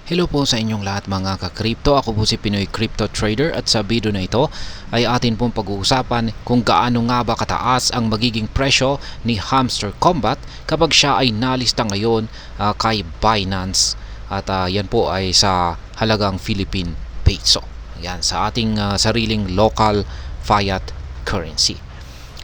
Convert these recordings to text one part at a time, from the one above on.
Hello po sa inyong lahat mga ka-crypto. Ako po si Pinoy Crypto Trader at sa video na ito ay atin pong pag-uusapan kung gaano nga ba kataas ang magiging presyo ni Hamster Kombat kapag siya ay nalista ngayon kay Binance at yan po ay sa halagang Philippine Peso. Yan sa ating sariling local fiat currency.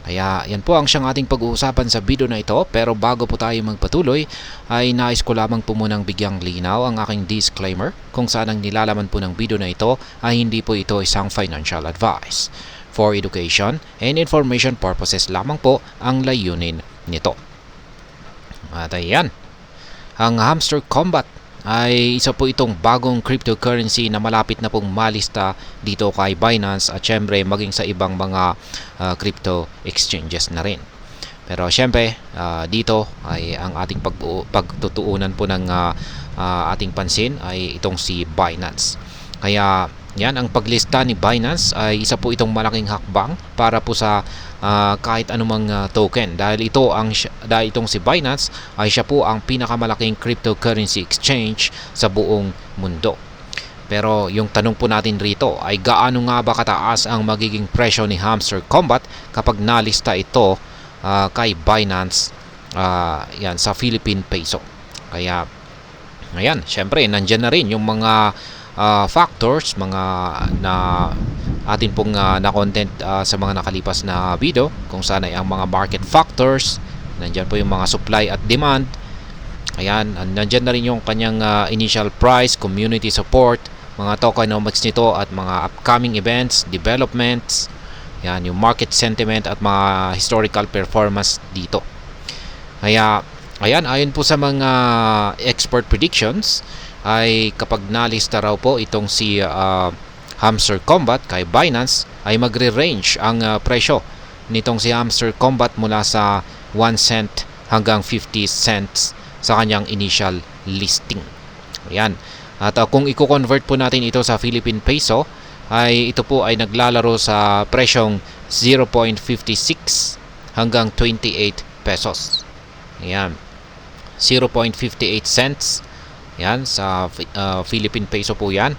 Kaya yan po ang siyang ating pag-uusapan sa video na ito, pero bago po tayo magpatuloy ay nais ko lamang po munang bigyang linaw ang aking disclaimer kung saan ang nilalaman po ng video na ito ay hindi po ito isang financial advice. For education and information purposes lamang po ang layunin nito. At ayan, ang Hamster Kombat ay isa po itong bagong cryptocurrency na malapit na pong malista dito kay Binance at syempre maging sa ibang mga crypto exchanges na rin. Pero syempre dito ay ang ating pagtutuunan po ng ating pansin ay itong si Binance. Kaya yan, ang paglista ni Binance ay isa po itong malaking hakbang para po sa kahit anumang token dahil itong si Binance ay siya po ang pinakamalaking cryptocurrency exchange sa buong mundo. Pero yung tanong po natin rito ay gaano nga ba kataas ang magiging presyo ni Hamster Kombat kapag nalista ito kay Binance yan sa Philippine Peso. Kaya ayan, syempre nandyan na rin yung mga factors, mga na atin pong na-content sa mga nakalipas na video kung saan ay ang mga market factors, nandyan po yung mga supply at demand. Ayan, nandyan na rin yung kanyang initial price, community support, mga tokenomics nito at mga upcoming events, developments, yan, yung market sentiment at mga historical performance dito. Kaya ayan, ayon po sa mga expert predictions ay kapag nalista raw po itong si Hamster Kombat kay Binance ay magre-range ang presyo nitong si Hamster Kombat mula sa 1 cent hanggang 50 cents sa kanyang initial listing. Ayan. At kung i-convert po natin ito sa Philippine Peso ay ito po ay naglalaro sa presyong 0.56 hanggang 28 pesos. Ayan. 0.58 cents. Yan, sa Philippine Peso po yan,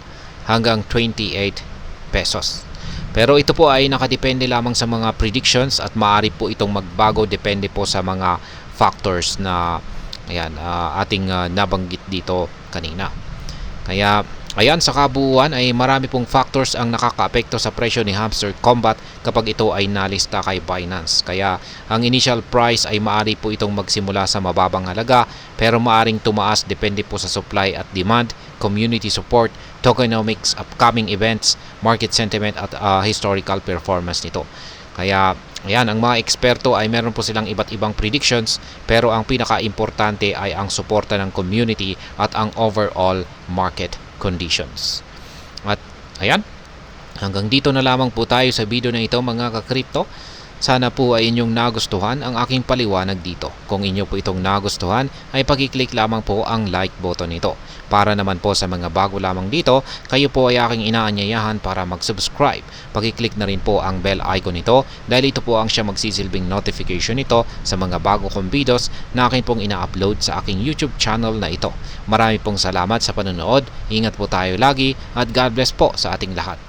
hanggang 28 pesos. Pero ito po ay nakadepende lamang sa mga predictions at maaari po itong magbago depende po sa mga factors na ayan, ating nabanggit dito kanina. Kaya ayan, sa kabuuan ay marami pong factors ang nakakaapekto sa presyo ni Hamster Kombat kapag ito ay nalista kay Binance. Kaya ang initial price ay maaari po itong magsimula sa mababang halaga pero maaring tumaas depende po sa supply at demand, community support, tokenomics, upcoming events, market sentiment at historical performance nito. Kaya ayan, ang mga eksperto ay meron po silang iba't ibang predictions pero ang pinaka-importante ay ang suporta ng community at ang overall market conditions. At ayan, hanggang dito na lamang po tayo sa video na ito mga ka-crypto. Sana po ay inyong nagustuhan ang aking paliwanag dito. Kung inyo po itong nagustuhan ay pag-click lamang po ang like button nito. Para naman po sa mga bago lamang dito, kayo po ay aking inaanyayahan para mag-subscribe. Pag-click na rin po ang bell icon nito dahil ito po ang siya magsisilbing notification nito sa mga bago kong videos na akin pong ina-upload sa aking YouTube channel na ito. Marami pong salamat sa panonood. Ingat po tayo lagi at God bless po sa ating lahat.